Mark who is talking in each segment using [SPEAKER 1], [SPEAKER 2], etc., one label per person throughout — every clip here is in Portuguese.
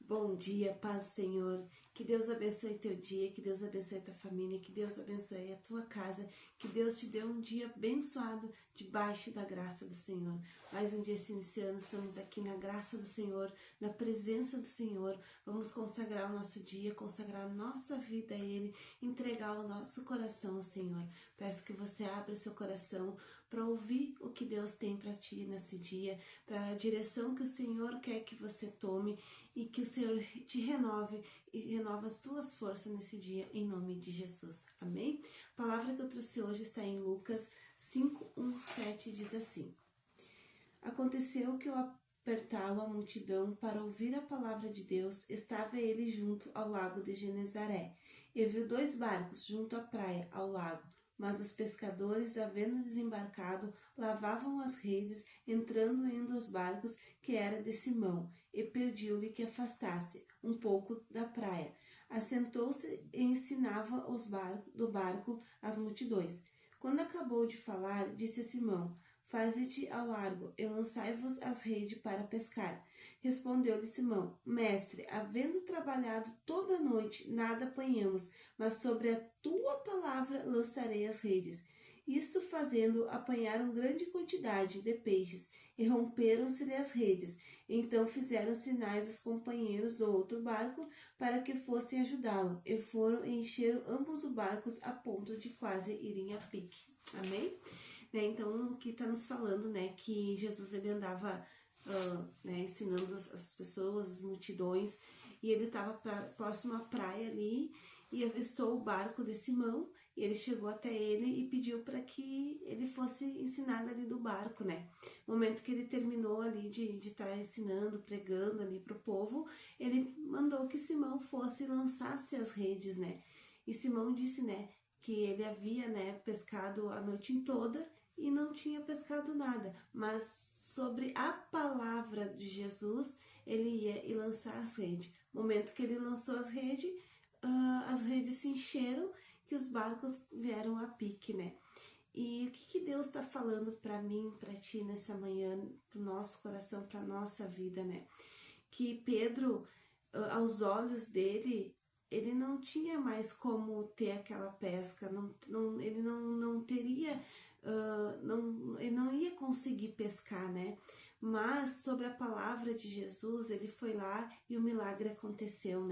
[SPEAKER 1] Bom dia, paz do Senhor, que Deus abençoe teu dia, que Deus abençoe tua família, que Deus abençoe a tua casa, que Deus te dê um dia abençoado debaixo da graça do Senhor. Mais um dia se iniciando, estamos aqui na graça do Senhor, na presença do Senhor, vamos consagrar o nosso dia, consagrar a nossa vida a Ele, entregar o nosso coração ao Senhor. Peço que você abra o seu coração para ouvir o que Deus tem para ti nesse dia, para a direção que o Senhor quer que você tome e que o Senhor te renove e renova as tuas forças nesse dia, em nome de Jesus. Amém? A palavra que eu trouxe hoje está em Lucas 5:1-7, diz assim: Aconteceu que ao apertá-lo a multidão para ouvir a palavra de Deus, estava ele junto ao lago de Genezaré, e viu 2 barcos junto à praia, ao lago. Mas os pescadores, havendo desembarcado, lavavam as redes, entrando em um dos barcos, que era de Simão, e pediu-lhe que afastasse um pouco da praia. Assentou-se e ensinava do barco as multidões. Quando acabou de falar, disse a Simão: Faze-te ao largo e lançai-vos as redes para pescar. Respondeu-lhe Simão: Mestre, havendo trabalhado toda a noite, nada apanhamos, mas sobre a tua palavra lançarei as redes. Isto fazendo, apanharam grande quantidade de peixes, e romperam-se-lhe as redes. Então fizeram sinais aos companheiros do outro barco para que fossem ajudá-lo, e foram e encheram ambos os barcos a ponto de quase irem a pique. Amém? Então, aqui está nos falando, que Jesus ele andava ensinando as pessoas, as multidões, e ele estava próximo à praia ali, e avistou o barco de Simão, e ele chegou até ele e pediu para que ele fosse ensinado ali do barco, No momento que ele terminou ali de estar ensinando, pregando ali para o povo, ele mandou que Simão fosse e lançasse as redes, E Simão disse, que ele havia, pescado a noite toda e não tinha pescado nada, mas sobre a palavra de Jesus, ele ia e lançar as redes. No momento que ele lançou as redes se encheram, que os barcos vieram a pique, E o que Deus está falando para mim, para ti nessa manhã, para o nosso coração, para a nossa vida, Que Pedro, aos olhos dele, ele não tinha mais como ter aquela pesca, ele não teria, ele não ia conseguir pescar, Mas sobre a palavra de Jesus, ele foi lá e o milagre aconteceu,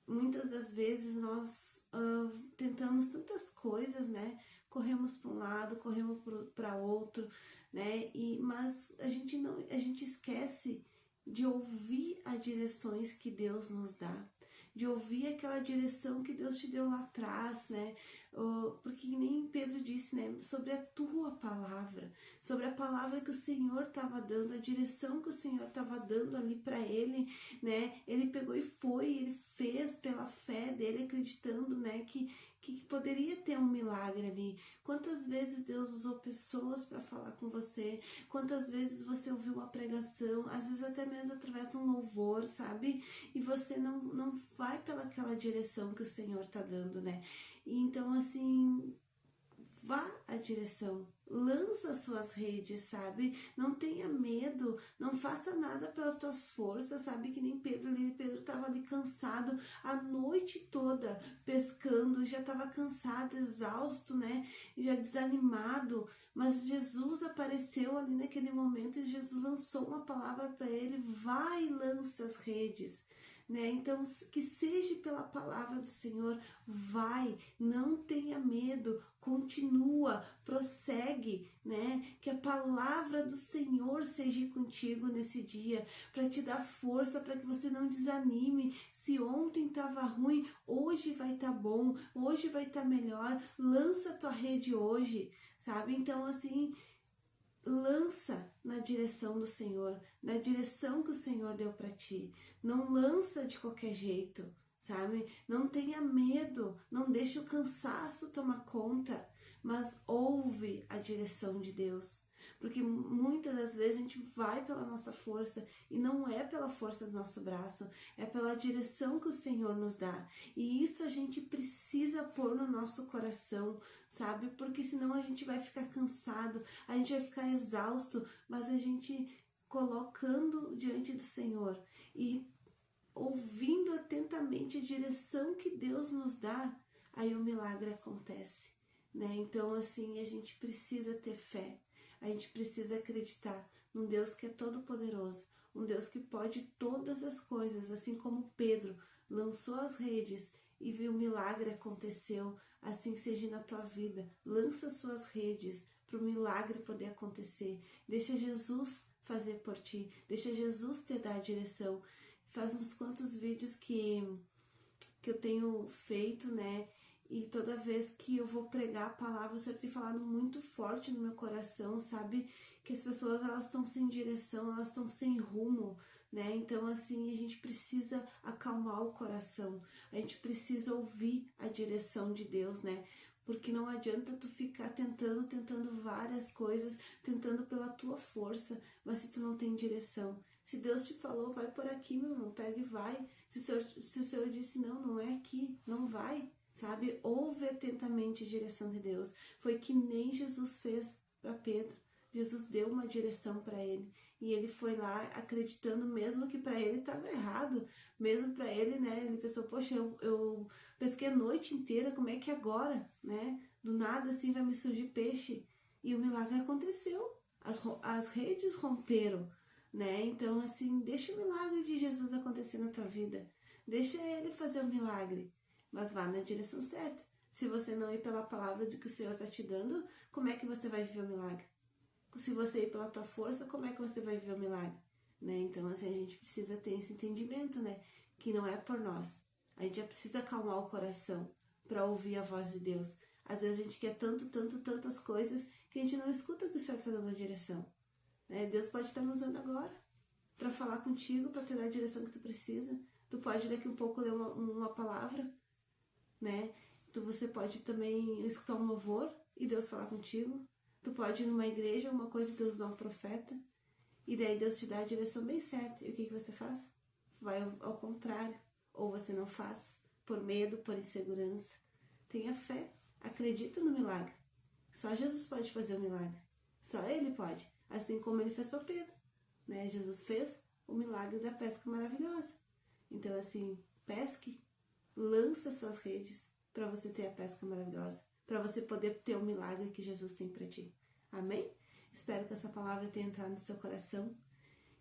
[SPEAKER 1] Muitas das vezes nós tentamos tantas coisas, Corremos para um lado, corremos para outro, mas a gente esquece de ouvir as direções que Deus nos dá, de ouvir aquela direção que Deus te deu lá atrás, porque nem Pedro disse, sobre a tua palavra, sobre a palavra que o Senhor estava dando, a direção que o Senhor estava dando ali para ele, Ele pegou e foi, ele fez pela fé dele, acreditando, que poderia ter um milagre ali. Quantas vezes Deus usou pessoas para falar com você, quantas vezes você ouviu uma pregação, às vezes até mesmo através de um louvor, sabe? E você não vai pelaquela direção que o Senhor está dando, E então, assim, vá à direção, lança as suas redes, sabe? Não tenha medo, não faça nada pelas tuas forças, sabe? Que nem Pedro estava ali cansado a noite toda pescando, já estava cansado, exausto, já desanimado, mas Jesus apareceu ali naquele momento e Jesus lançou uma palavra para ele: vai e lança as redes. Então, que seja pela palavra do Senhor, vai, não tenha medo, continua, prossegue, que a palavra do Senhor seja contigo nesse dia, para te dar força, para que você não desanime. Se ontem estava ruim, hoje vai estar bom, hoje vai estar melhor, lança a tua rede hoje, sabe? Então, assim, lança na direção do Senhor, na direção que o Senhor deu para ti. Não lança de qualquer jeito, sabe? Não tenha medo, não deixe o cansaço tomar conta, mas ouve a direção de Deus. Porque muitas das vezes a gente vai pela nossa força e não é pela força do nosso braço, é pela direção que o Senhor nos dá. E isso a gente precisa pôr no nosso coração, sabe? Porque senão a gente vai ficar cansado, a gente vai ficar exausto, mas a gente colocando diante do Senhor e ouvindo atentamente a direção que Deus nos dá, aí o milagre acontece, né? Então, assim, a gente precisa ter fé, a gente precisa acreditar num Deus que é todo poderoso, um Deus que pode todas as coisas, assim como Pedro lançou as redes e viu o milagre aconteceu, assim seja na tua vida. Lança suas redes para o milagre poder acontecer. Deixa Jesus fazer por ti, deixa Jesus te dar a direção. Faz uns quantos vídeos que eu tenho feito, né? E toda vez que eu vou pregar a palavra, o Senhor tem falado muito forte no meu coração, sabe? Que as pessoas, elas estão sem direção, elas estão sem rumo, né? Então, assim, a gente precisa acalmar o coração, a gente precisa ouvir a direção de Deus, né? Porque não adianta tu ficar tentando várias coisas, tentando pela tua força, mas se tu não tem direção. Se Deus te falou, vai por aqui, meu irmão, pega e vai. Se o Senhor disse, não, não é aqui, não vai, sabe? Ouve atentamente a direção de Deus. Foi que nem Jesus fez para Pedro. Jesus deu uma direção para ele e ele foi lá acreditando mesmo que para ele estava errado, mesmo para ele, né? Ele pensou, poxa, eu pesquei a noite inteira, como é que agora, né? Do nada assim vai me surgir peixe. E o milagre aconteceu, as redes romperam, né? Então, assim, deixa o milagre de Jesus acontecer na tua vida, deixa ele fazer o milagre, mas vá na direção certa. Se você não ir pela palavra de que o Senhor está te dando, como é que você vai viver o milagre? Se você ir pela tua força, como é que você vai viver o milagre? Né? Então, assim, a gente precisa ter esse entendimento, né? Que não é por nós. A gente já precisa acalmar o coração para ouvir a voz de Deus. Às vezes a gente quer tantas coisas que a gente não escuta o que o Senhor está dando a direção. Né? Deus pode estar nos usando agora para falar contigo, para te dar a direção que tu precisa. Tu pode daqui um pouco ler uma palavra, né? Você pode também escutar um louvor e Deus falar contigo. Tu pode ir numa igreja, uma coisa, Deus usar um profeta, e daí Deus te dá a direção bem certa. E o que você faz? Vai ao contrário. Ou você não faz, por medo, por insegurança. Tenha fé, acredita no milagre. Só Jesus pode fazer o milagre. Só Ele pode. Assim como Ele fez para Pedro, né? Jesus fez o milagre da pesca maravilhosa. Então, assim, pesque, lança suas redes para você ter a pesca maravilhosa, para você poder ter o milagre que Jesus tem para ti. Amém? Espero que essa palavra tenha entrado no seu coração,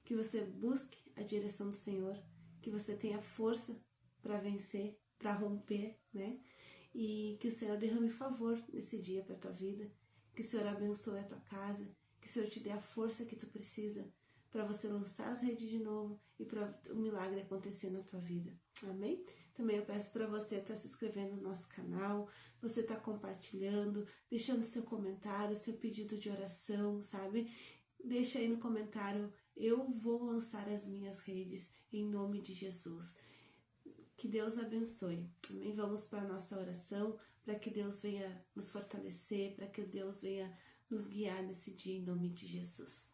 [SPEAKER 1] que você busque a direção do Senhor, que você tenha força para vencer, para romper, né? E que o Senhor derrame favor nesse dia para a tua vida, que o Senhor abençoe a tua casa, que o Senhor te dê a força que tu precisa para você lançar as redes de novo e para o milagre acontecer na tua vida. Amém? Também eu peço para você estar se inscrevendo no nosso canal, você estar compartilhando, deixando seu comentário, seu pedido de oração, sabe? Deixa aí no comentário, eu vou lançar as minhas redes em nome de Jesus. Que Deus abençoe. Amém? Vamos para a nossa oração, para que Deus venha nos fortalecer, para que Deus venha nos guiar nesse dia em nome de Jesus.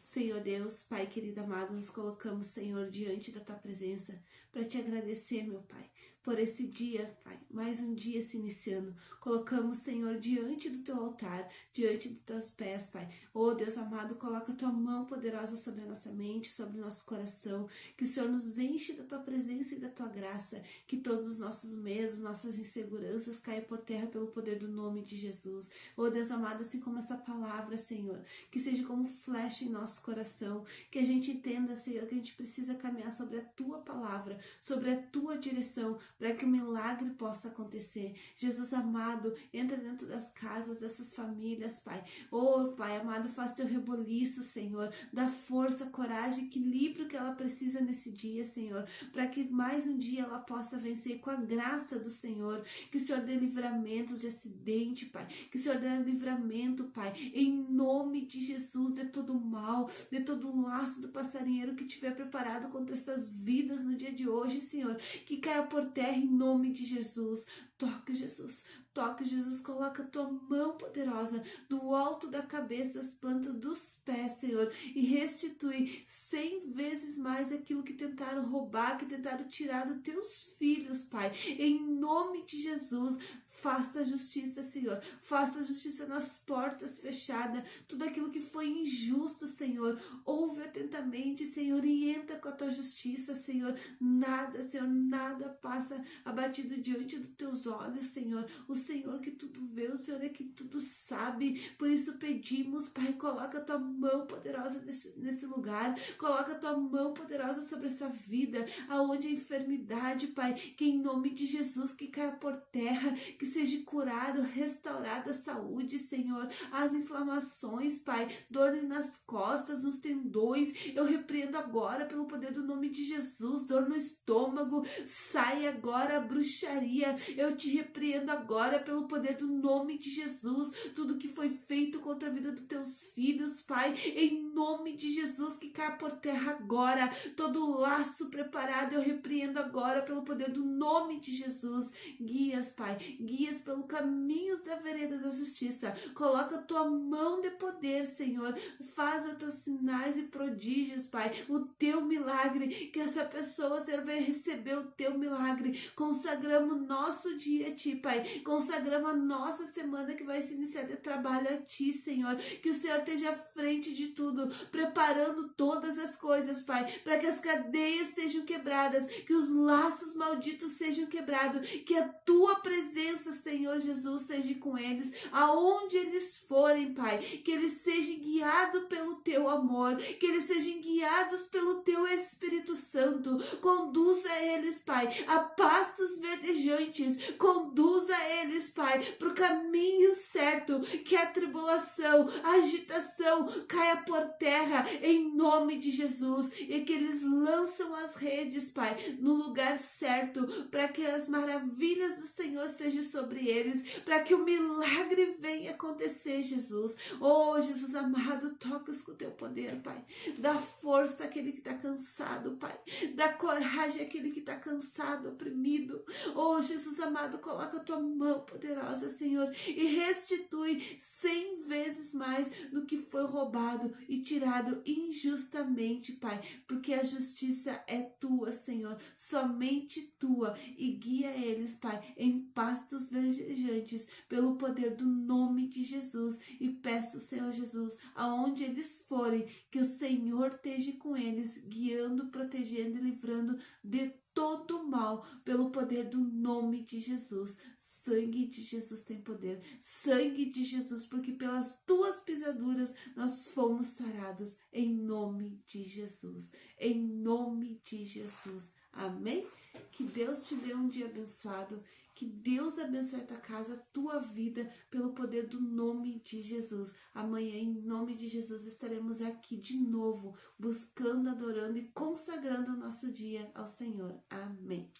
[SPEAKER 1] Senhor Deus, Pai querido amado, nos colocamos, Senhor, diante da Tua presença para Te agradecer, meu Pai, por esse dia, Pai, mais um dia se iniciando. Colocamos, Senhor, diante do Teu altar, diante dos Teus pés, Pai. Oh, Deus amado, coloca a Tua mão poderosa sobre a nossa mente, sobre o nosso coração, que o Senhor nos enche da Tua presença e da Tua graça, que todos os nossos medos, nossas inseguranças caiam por terra pelo poder do nome de Jesus. Oh, Deus amado, assim como essa palavra, Senhor, que seja como flecha em nosso coração, que a gente entenda, Senhor, que a gente precisa caminhar sobre a Tua palavra, sobre a Tua direção, para que o milagre possa acontecer. Jesus amado, entra dentro das casas dessas famílias, Pai. Oh, Pai amado, faz Teu reboliço, Senhor, dá força, coragem, equilíbrio que ela precisa nesse dia, Senhor, para que mais um dia ela possa vencer com a graça do Senhor, que o Senhor dê livramentos de acidente, Pai, que o Senhor dê livramento, Pai, em nome de Jesus, de todo mal, de todo o laço do passarinheiro que tiver preparado contra essas vidas no dia de hoje, Senhor, que caia por terra em nome de Jesus. Toque, Jesus, coloca a Tua mão poderosa do alto da cabeça, as plantas dos pés, Senhor, e restitui 100 vezes mais aquilo que tentaram roubar, que tentaram tirar dos Teus filhos, Pai, em nome de Jesus. faça justiça, Senhor, faça justiça nas portas fechadas, tudo aquilo que foi injusto, Senhor, ouve atentamente, Senhor, e entra com a tua justiça, Senhor, nada, Senhor, nada passa abatido diante dos teus olhos, Senhor, o Senhor que tudo vê, o Senhor é que tudo sabe, por isso pedimos, Pai, coloca a tua mão poderosa nesse lugar, coloca a tua mão poderosa sobre essa vida, aonde a enfermidade, Pai, que em nome de Jesus que caia por terra, que seja curado, restaurada a saúde, Senhor, as inflamações, Pai, dores nas costas, nos tendões, eu repreendo agora pelo poder do nome de Jesus, dor no estômago, sai agora a bruxaria, eu te repreendo agora pelo poder do nome de Jesus, tudo que foi feito contra a vida dos teus filhos, Pai, em nome de Jesus, que caia por terra agora, todo laço preparado, eu repreendo agora pelo poder do nome de Jesus, guias, Pai, guias pelo caminhos da vereda da justiça, coloca a tua mão de poder, Senhor, faz os teus sinais e prodígios, Pai, o teu milagre, que essa pessoa, Senhor, vai receber o teu milagre, consagramos nosso dia a Ti, Pai, consagramos a nossa semana que vai se iniciar de trabalho a Ti, Senhor, que o Senhor esteja à frente de tudo, preparando todas as coisas, Pai, para que as cadeias sejam quebradas, que os laços malditos sejam quebrados, que a Tua presença, Senhor Jesus, seja com eles, aonde eles forem, Pai, que eles sejam guiados pelo Teu amor, que eles sejam guiados pelo Teu Espírito Santo, conduza eles, Pai, a pastos verdejantes, conduza eles, Pai, para o caminho certo, que a tribulação, a agitação caia por terra, em nome de Jesus, e que eles lançam as redes, Pai, no lugar certo, para que as maravilhas do Senhor sejam sobre eles, para que o milagre venha acontecer, Jesus. Oh, Jesus amado, toca-os com o teu poder, Pai, dá força àquele que está cansado, Pai, dá coragem àquele que está cansado, oprimido. Oh, Jesus amado, coloca a tua mão poderosa, Senhor, e restitui 100 vezes mais do que foi roubado e tirado injustamente, Pai, porque a justiça é tua, Senhor, somente tua, e guia eles, Pai, em pastos verdejantes, pelo poder do nome de Jesus, e peço, Senhor Jesus, aonde eles forem, que o Senhor esteja com eles, guiando, protegendo e livrando de todo mal, pelo poder do nome de Jesus. Sangue de Jesus tem poder, sangue de Jesus, porque pelas tuas pisaduras nós fomos sarados, em nome de Jesus, em nome de Jesus, amém? Que Deus te dê um dia abençoado, que Deus abençoe a tua casa, a tua vida, pelo poder do nome de Jesus. Amanhã, em nome de Jesus, estaremos aqui de novo, buscando, adorando e consagrando o nosso dia ao Senhor. Amém.